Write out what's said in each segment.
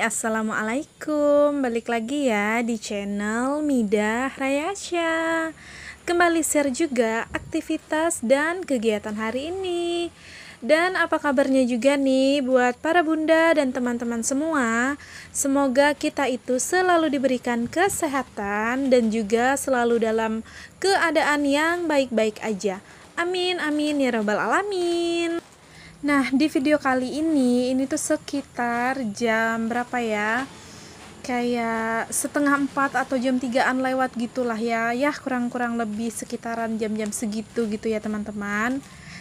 Assalamualaikum. Balik lagi ya di channel Midah Rayasya. Kembali share juga aktivitas dan kegiatan hari ini. Dan apa kabarnya juga nih buat para bunda dan teman-teman semua. Semoga kita itu selalu diberikan kesehatan dan juga selalu dalam keadaan yang baik-baik aja. Amin amin ya robbal alamin. Nah, di video kali ini tuh sekitar jam berapa ya? Kayak setengah 4 atau jam 3-an lewat gitulah ya. Ya, kurang-kurang lebih sekitaran jam-jam segitu gitu ya, teman-teman.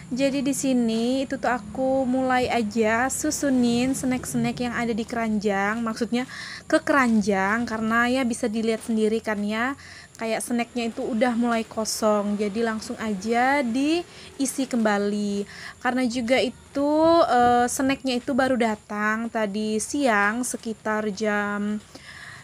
Jadi di sini itu tuh aku mulai aja susunin snack-snack yang ada di keranjang, maksudnya ke keranjang karena ya bisa dilihat sendiri kan ya. Kayak snacknya itu udah mulai kosong, jadi langsung aja diisi kembali. Karena juga itu snacknya itu baru datang tadi siang sekitar jam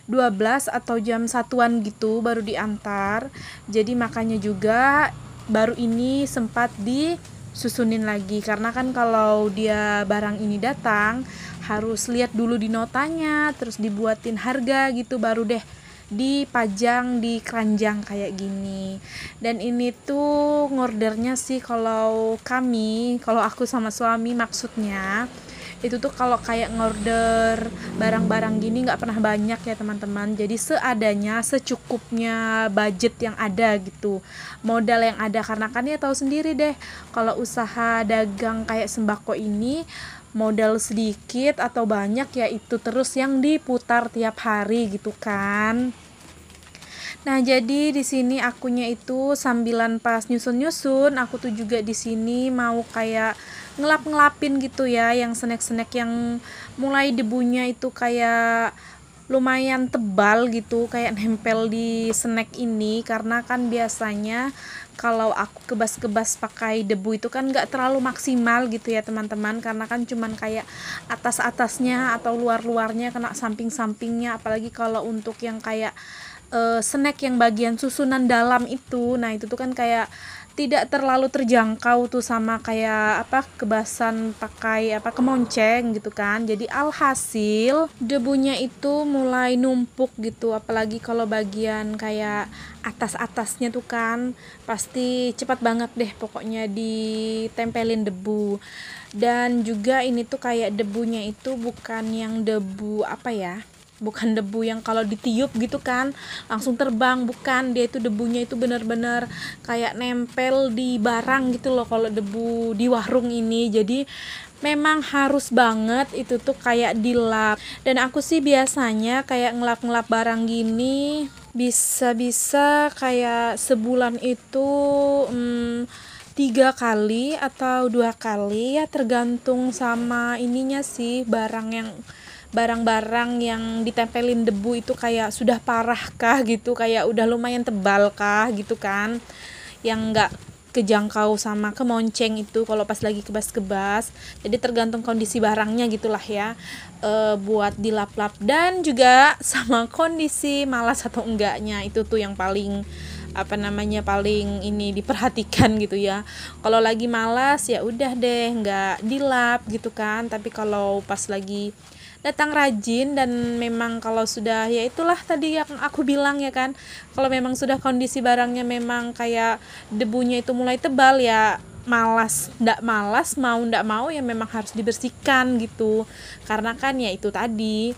12 atau jam 1-an gitu baru diantar. Jadi makanya juga baru ini sempat disusunin lagi, karena kan kalau dia barang ini datang harus lihat dulu di notanya, terus dibuatin harga gitu baru deh dipajang di keranjang kayak gini. Dan ini tuh ngordernya sih kalau aku sama suami maksudnya itu tuh kalau kayak ngorder barang-barang gini nggak pernah banyak ya teman-teman, jadi seadanya secukupnya budget yang ada gitu, modal yang ada, karena kan ya tahu sendiri deh kalau usaha dagang kayak sembako ini modal sedikit atau banyak ya itu terus yang diputar tiap hari gitu kan. Nah, jadi di sini akunya itu sambilan pas nyusun-nyusun, aku tuh juga di sini mau kayak ngelap-ngelapin gitu ya, yang snack-snack yang mulai debunya itu kayak lumayan tebal gitu, kayak nempel di snack ini, karena kan biasanya kalau aku kebas-kebas pakai debu itu kan nggak terlalu maksimal gitu ya teman-teman, karena kan cuman kayak atas-atasnya atau luar-luarnya kena samping-sampingnya, apalagi kalau untuk yang kayak snack yang bagian susunan dalam itu, nah itu tuh kan kayak tidak terlalu terjangkau tuh sama kayak kebasan pakai kemonceng gitu kan. Jadi alhasil debunya itu mulai numpuk gitu, apalagi kalau bagian kayak atas-atasnya tuh kan pasti cepat banget deh pokoknya ditempelin debu. Dan juga ini tuh kayak debunya itu bukan yang debu bukan debu yang kalau ditiup gitu kan langsung terbang, bukan, dia itu debunya itu bener-bener kayak nempel di barang gitu loh kalau debu di warung ini. Jadi memang harus banget itu tuh kayak dilap, dan aku sih biasanya kayak ngelap-ngelap barang gini bisa-bisa kayak sebulan itu 3 kali atau 2 kali ya, tergantung sama ininya sih, barang-barang yang ditempelin debu itu kayak sudah parah kah gitu, kayak udah lumayan tebal kah gitu kan, yang nggak kejangkau sama kemonceng itu kalau pas lagi kebas-kebas. Jadi tergantung kondisi barangnya gitulah ya, buat dilap-lap, dan juga sama kondisi malas atau enggaknya, itu tuh yang paling paling ini diperhatikan gitu ya. Kalau lagi malas ya udah deh nggak dilap gitu kan, tapi kalau pas lagi datang rajin dan memang kalau sudah ya itulah tadi yang aku bilang ya kan, kalau memang sudah kondisi barangnya memang kayak debunya itu mulai tebal ya mau ndak mau ya memang harus dibersihkan gitu, karena kan ya itu tadi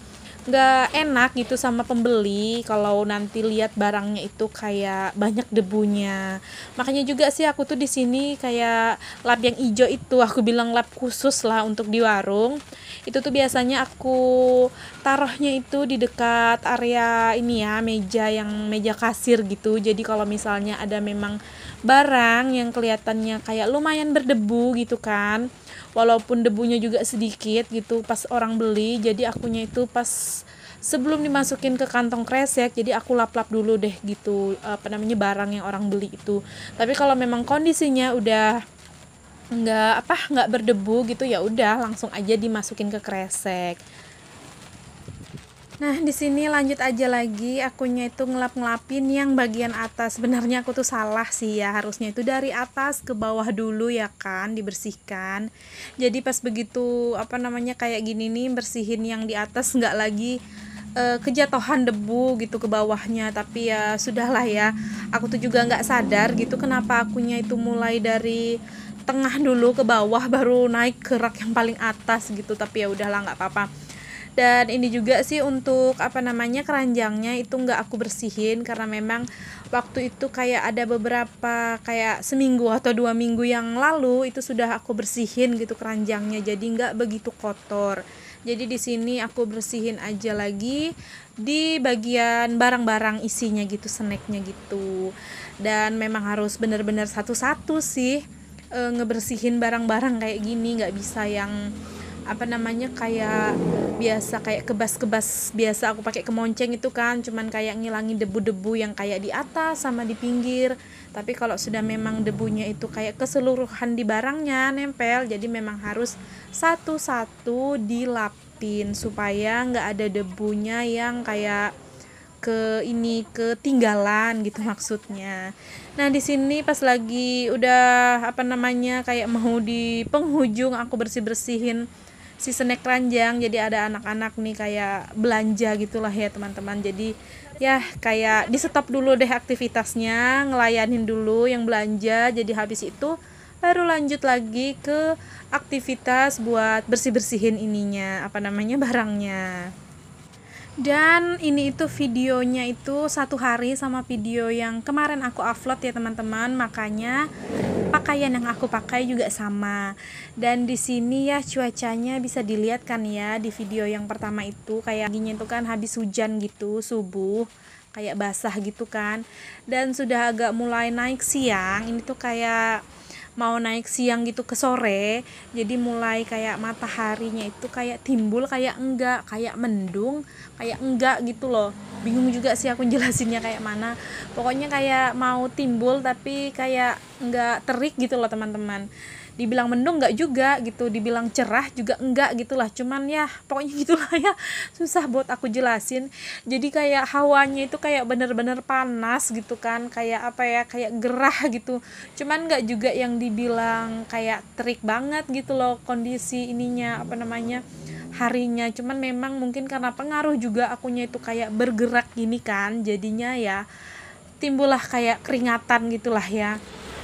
nggak enak gitu sama pembeli kalau nanti lihat barangnya itu kayak banyak debunya. Makanya juga sih aku tuh di sini kayak lap yang hijau itu, aku bilang lap khusus lah untuk di warung. Itu tuh biasanya aku taruhnya itu di dekat area ini ya, meja kasir gitu. Jadi kalau misalnya ada memang barang yang kelihatannya kayak lumayan berdebu gitu kan, walaupun debunya juga sedikit gitu pas orang beli, jadi akunya itu pas sebelum dimasukin ke kantong kresek jadi aku lap-lap dulu deh gitu barang yang orang beli itu. Tapi kalau memang kondisinya udah nggak berdebu gitu ya udah langsung aja dimasukin ke kresek. Nah, di sini lanjut aja lagi, akunya itu ngelap-ngelapin yang bagian atas. Sebenarnya aku tuh salah sih ya, harusnya itu dari atas ke bawah dulu ya kan, dibersihkan. Jadi pas begitu apa namanya kayak gini nih, bersihin yang di atas nggak lagi kejatuhan debu gitu ke bawahnya. Tapi ya sudahlah ya, aku tuh juga nggak sadar gitu kenapa akunya itu mulai dari tengah dulu ke bawah baru naik ke rak yang paling atas gitu. Tapi ya udahlah, nggak apa-apa. Dan ini juga sih untuk apa namanya keranjangnya itu nggak aku bersihin karena memang waktu itu kayak ada beberapa kayak seminggu atau 2 minggu yang lalu itu sudah aku bersihin gitu keranjangnya, jadi nggak begitu kotor. Jadi di sini aku bersihin aja lagi di bagian barang-barang isinya gitu, snacknya gitu. Dan memang harus benar-benar satu-satu sih ngebersihin barang-barang kayak gini, nggak bisa yang apa namanya kayak biasa kayak kebas-kebas biasa aku pakai kemonceng itu kan cuman kayak ngilangin debu-debu yang kayak di atas sama di pinggir. Tapi kalau sudah memang debunya itu kayak keseluruhan di barangnya nempel, jadi memang harus satu-satu dilapin supaya nggak ada debunya yang kayak ketinggalan gitu maksudnya. Nah, di sini pas lagi udah apa namanya kayak mau di penghujung aku bersih-bersihin si snack keranjang, jadi ada anak-anak nih kayak belanja gitulah ya teman-teman. Jadi ya kayak di stop dulu deh aktivitasnya, ngelayanin dulu yang belanja, jadi habis itu baru lanjut lagi ke aktivitas buat bersih-bersihin ininya apa namanya barangnya. Dan ini itu videonya itu satu hari sama video yang kemarin aku upload ya teman-teman, makanya pakaian yang aku pakai juga sama. Dan di sini ya cuacanya bisa dilihat kan ya, di video yang pertama itu kayak gini itu kan habis hujan gitu subuh, kayak basah gitu kan. Dan sudah agak mulai naik siang, ini tuh kayak mau naik siang gitu ke sore, jadi mulai kayak mataharinya itu kayak timbul kayak enggak, kayak mendung kayak enggak gitu loh. Bingung juga sih aku jelasinnya kayak mana, pokoknya kayak mau timbul tapi kayak enggak terik gitu loh teman-teman. Dibilang mendung enggak juga gitu, dibilang cerah juga enggak gitulah, cuman ya pokoknya gitulah ya, susah buat aku jelasin. Jadi kayak hawanya itu kayak bener-bener panas gitu kan, kayak apa ya, kayak gerah gitu, cuman enggak juga yang dibilang kayak terik banget gitu loh kondisi ininya apa namanya harinya. Cuman memang mungkin karena pengaruh juga akunya itu kayak bergerak gini kan, jadinya ya timbullah kayak keringatan gitulah ya.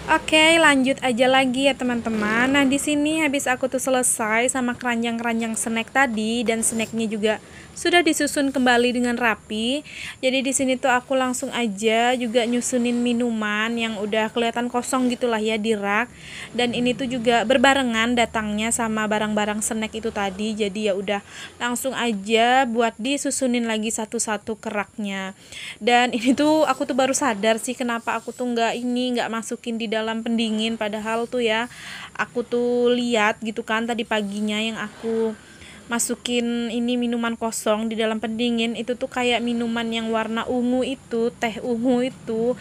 Oke, lanjut aja lagi ya teman-teman. Nah, di sini habis aku tuh selesai sama keranjang-keranjang snack tadi, dan snacknya juga sudah disusun kembali dengan rapi. Jadi di sini tuh aku langsung aja juga nyusunin minuman yang udah kelihatan kosong gitulah ya di rak. Dan ini tuh juga berbarengan datangnya sama barang-barang snack itu tadi. Jadi ya udah langsung aja buat disusunin lagi satu-satu ke raknya. Dan ini tuh aku tuh baru sadar sih kenapa aku tuh nggak masukin di dalam pendingin, padahal tuh ya aku tuh lihat gitu kan tadi paginya yang aku masukin ini minuman kosong di dalam pendingin itu tuh kayak minuman yang warna ungu itu, teh ungu itu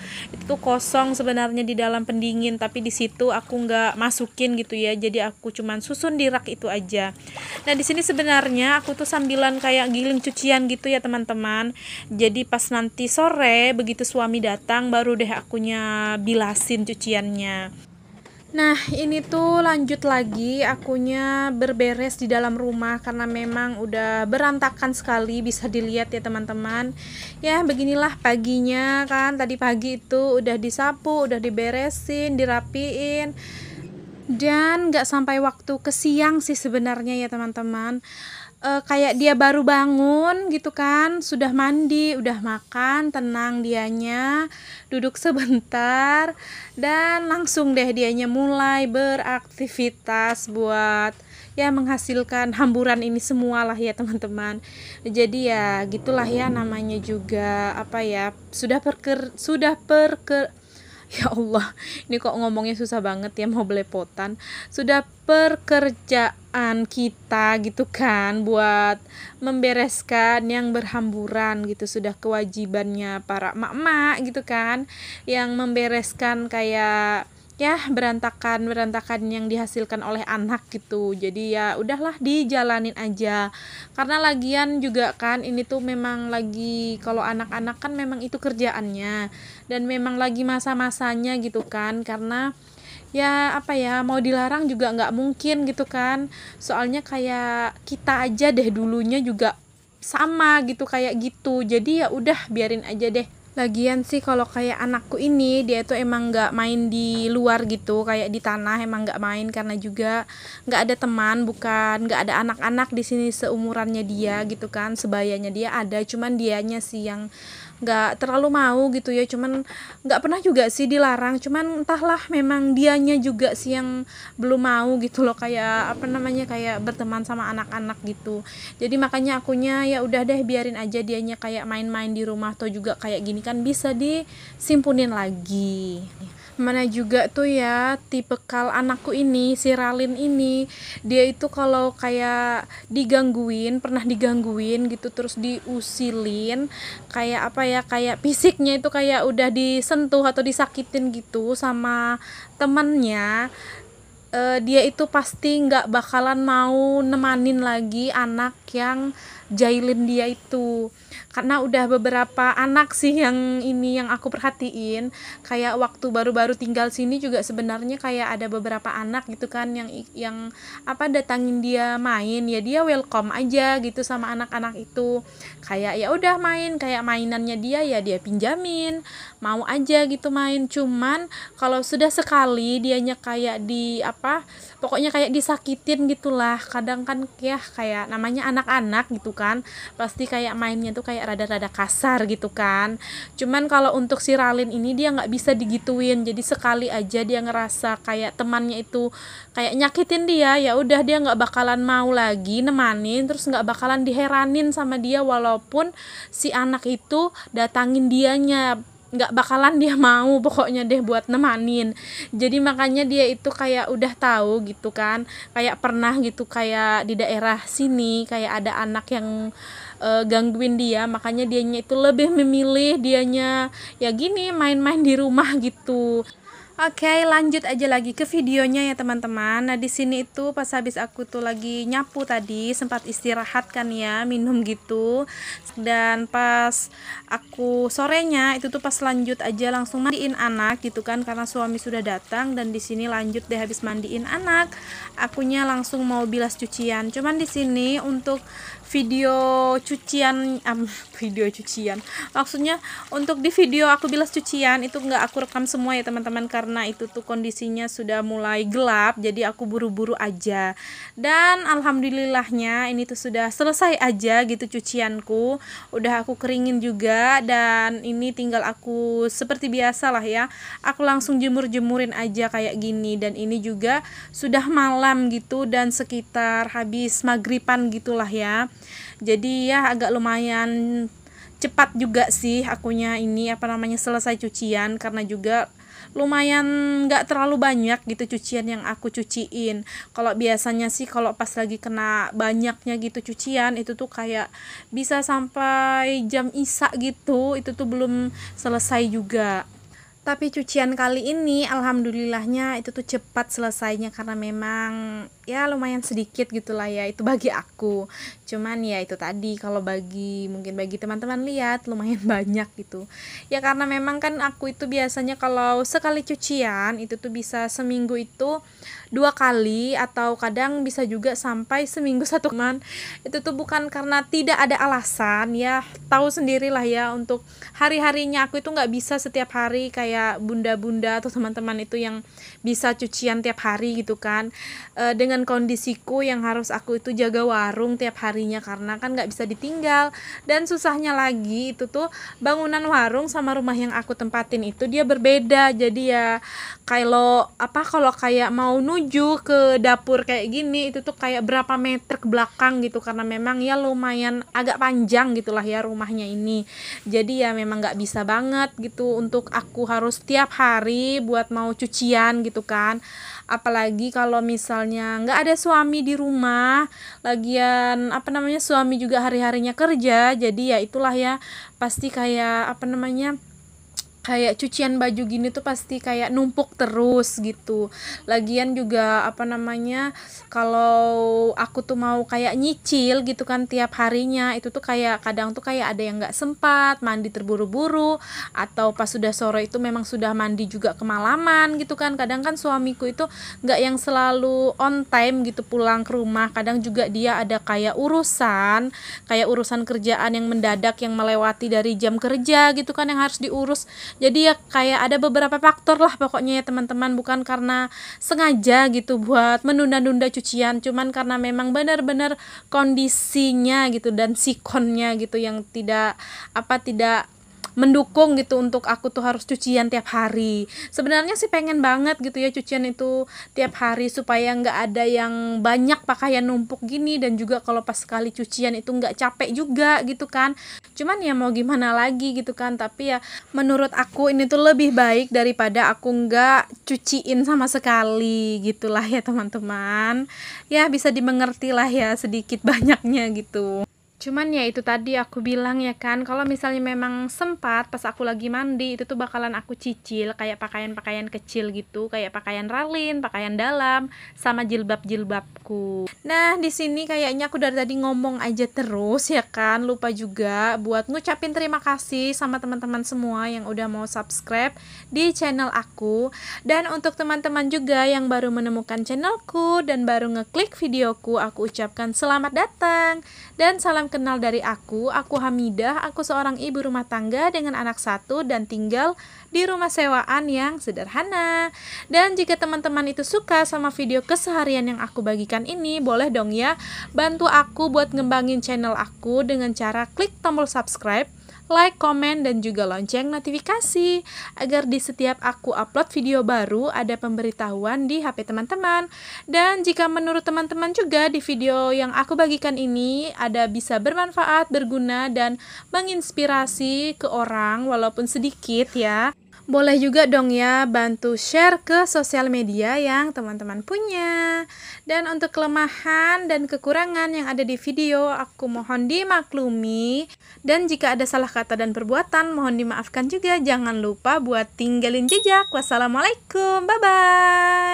tuh kosong sebenarnya di dalam pendingin, tapi di situ aku nggak masukin gitu ya, jadi aku cuman susun di rak itu aja. Nah, di sini sebenarnya aku tuh sambilan kayak giling cucian gitu ya teman-teman, jadi pas nanti sore begitu suami datang baru deh akunya bilasin cuciannya. Nah, ini tuh lanjut lagi akunya berberes di dalam rumah karena memang udah berantakan sekali, bisa dilihat ya teman-teman. Ya, beginilah paginya kan. Tadi pagi itu udah disapu, udah diberesin, dirapiin. Dan nggak sampai waktu ke siang sih sebenarnya ya teman-teman. Kayak dia baru bangun gitu kan, sudah mandi, udah makan, tenang dianya, duduk sebentar, dan langsung deh dianya mulai beraktivitas buat ya menghasilkan hamburan ini semua lah ya teman-teman. Jadi ya gitulah ya, namanya juga apa ya, ya Allah, ini kok ngomongnya susah banget ya, mau belepotan. Sudah pekerjaan kita gitu kan buat membereskan yang berhamburan gitu, sudah kewajibannya para emak-emak gitu kan yang membereskan kayak ya berantakan yang dihasilkan oleh anak gitu. Jadi ya udahlah dijalanin aja. Karena lagian juga kan ini tuh memang lagi, kalau anak-anak kan memang itu kerjaannya dan memang lagi masa-masanya gitu kan. Karena ya apa ya, mau dilarang juga nggak mungkin gitu kan. Soalnya kayak kita aja deh dulunya juga sama gitu kayak gitu. Jadi ya udah biarin aja deh. Lagian sih kalau kayak anakku ini dia tuh emang nggak main di luar gitu, kayak di tanah emang nggak main karena juga nggak ada teman, bukan nggak ada anak-anak di sini seumurannya dia gitu kan, sebayanya dia ada, cuman dianya sih yang nggak terlalu mau gitu ya, cuman nggak pernah juga sih dilarang, cuman entahlah memang dianya juga sih yang belum mau gitu loh, kayak apa namanya, kayak berteman sama anak-anak gitu. Jadi makanya akunya ya udah deh biarin aja dianya kayak main-main di rumah, atau juga kayak gini kan bisa disimpunin lagi. Mana juga tuh ya tipikal anakku ini, si Ralin ini, dia itu kalau kayak pernah digangguin gitu terus diusilin, kayak apa ya, kayak fisiknya itu kayak udah disentuh atau disakitin gitu sama temannya, dia itu pasti nggak bakalan mau nemanin lagi anak yang jailin dia itu. Karena udah beberapa anak sih yang ini yang aku perhatiin, kayak waktu baru-baru tinggal sini juga sebenarnya kayak ada beberapa anak gitu kan yang apa, datangin dia main, ya dia welcome aja gitu sama anak-anak itu, kayak ya udah main, kayak mainannya dia pinjamin, mau aja gitu main. Cuman kalau sudah sekali dianya kayak di apa, pokoknya kayak disakitin gitulah, kadang kan ya kayak namanya anak-anak gitu kan, pasti kayak mainnya tuh kayak rada-rada kasar gitu kan. Cuman kalau untuk si Ralin ini dia nggak bisa digituin, jadi sekali aja dia ngerasa kayak temannya itu kayak nyakitin dia, ya udah dia nggak bakalan mau lagi nemanin, terus nggak bakalan diheranin sama dia walaupun si anak itu datangin dianya, nggak bakalan dia mau pokoknya deh buat nemanin. Jadi makanya dia itu kayak udah tahu gitu kan, kayak pernah gitu kayak di daerah sini kayak ada anak yang gangguin dia, makanya dianya itu lebih memilih dianya ya gini main-main di rumah gitu. Oke, lanjut aja lagi ke videonya ya teman-teman. Nah, di sini itu pas habis aku tuh lagi nyapu tadi, sempat istirahat kan ya, minum gitu. Dan pas aku sorenya itu tuh pas lanjut aja langsung mandiin anak gitu kan, karena suami sudah datang, dan di sini lanjut deh habis mandiin anak, akunya langsung mau bilas cucian. Cuman di sini untuk video cucian video cucian, maksudnya untuk di video aku bilas cucian itu nggak aku rekam semua ya teman-teman, karena itu tuh kondisinya sudah mulai gelap, jadi aku buru-buru aja. Dan alhamdulillahnya ini tuh sudah selesai aja gitu cucianku, udah aku keringin juga, dan ini tinggal aku seperti biasa lah ya, aku langsung jemur-jemurin aja kayak gini. Dan ini juga sudah malam gitu, dan sekitar habis maghriban gitulah ya, jadi ya agak lumayan cepat juga sih akunya ini apa namanya selesai cucian, karena juga lumayan nggak terlalu banyak gitu cucian yang aku cuciin. Kalau biasanya sih kalau pas lagi kena banyaknya gitu cucian itu tuh kayak bisa sampai jam isya gitu, itu tuh belum selesai juga. Tapi cucian kali ini alhamdulillahnya itu tuh cepat selesainya, karena memang ya lumayan sedikit gitulah ya itu bagi aku. Cuman ya itu tadi, kalau mungkin bagi teman-teman lihat lumayan banyak gitu. Ya karena memang kan aku itu biasanya kalau sekali cucian itu tuh bisa seminggu itu 2 kali, atau kadang bisa juga sampai seminggu 1 kali. Itu tuh bukan karena tidak ada alasan ya, tahu sendirilah ya, untuk hari-harinya aku itu nggak bisa setiap hari kayak bunda-bunda atau teman-teman itu yang bisa cucian tiap hari gitu kan. Dengan kondisiku yang harus aku itu jaga warung tiap harinya, karena kan nggak bisa ditinggal. Dan susahnya lagi itu tuh bangunan warung sama rumah yang aku tempatin itu dia berbeda, jadi ya kalau kayak mau nuju ke dapur kayak gini itu tuh kayak berapa meter ke belakang gitu, karena memang ya lumayan agak panjang gitulah ya rumahnya ini. Jadi ya memang nggak bisa banget gitu untuk aku harus tiap hari buat mau cucian gitu kan. Apalagi kalau misalnya nggak ada suami di rumah, lagian apa namanya suami juga hari-harinya kerja, jadi ya itulah ya pasti kayak apa namanya kayak cucian baju gini tuh pasti kayak numpuk terus gitu. Lagian juga apa namanya, kalau aku tuh mau kayak nyicil gitu kan tiap harinya, itu tuh kayak kadang tuh kayak ada yang nggak sempat mandi terburu-buru, atau pas sudah sore itu memang sudah mandi juga kemalaman gitu kan. Kadang kan suamiku itu nggak yang selalu on time gitu pulang ke rumah, kadang juga dia ada kayak urusan kerjaan yang mendadak yang melewati dari jam kerja gitu kan, yang harus diurus. Jadi ya kayak ada beberapa faktor lah pokoknya ya teman-teman, bukan karena sengaja gitu buat menunda-nunda cucian, cuman karena memang benar-benar kondisinya gitu dan sikonnya gitu yang tidak mendukung gitu untuk aku tuh harus cucian tiap hari. Sebenarnya sih pengen banget gitu ya cucian itu tiap hari supaya nggak ada yang banyak pakaian numpuk gini, dan juga kalau pas sekali cucian itu nggak capek juga gitu kan. Cuman ya mau gimana lagi gitu kan, tapi ya menurut aku ini tuh lebih baik daripada aku nggak cuciin sama sekali gitulah ya teman-teman. Ya bisa dimengerti lah ya sedikit banyaknya gitu. Cuman ya itu tadi aku bilang ya kan, kalau misalnya memang sempat pas aku lagi mandi itu tuh bakalan aku cicil kayak pakaian-pakaian kecil gitu, kayak pakaian ralin, pakaian dalam, sama jilbab-jilbabku. Nah, di sini kayaknya aku dari tadi ngomong aja terus ya kan, lupa juga buat ngucapin terima kasih sama teman-teman semua yang udah mau subscribe di channel aku. Dan untuk teman-teman juga yang baru menemukan channelku dan baru ngeklik videoku, aku ucapkan selamat datang dan salam kenal dari aku Hamidah. Aku seorang ibu rumah tangga dengan anak satu dan tinggal di rumah sewaan yang sederhana. Dan jika teman-teman itu suka sama video keseharian yang aku bagikan ini, boleh dong ya bantu aku buat ngembangin channel aku dengan cara klik tombol subscribe, like, komen, dan juga lonceng notifikasi agar di setiap aku upload video baru ada pemberitahuan di HP teman-teman. Dan jika menurut teman-teman juga di video yang aku bagikan ini ada bisa bermanfaat, berguna, dan menginspirasi ke orang walaupun sedikit ya, boleh juga dong ya bantu share ke sosial media yang teman-teman punya. Dan untuk kelemahan dan kekurangan yang ada di video, aku mohon dimaklumi. Dan jika ada salah kata dan perbuatan, mohon dimaafkan juga. Jangan lupa buat tinggalin jejak. Wassalamualaikum, bye-bye.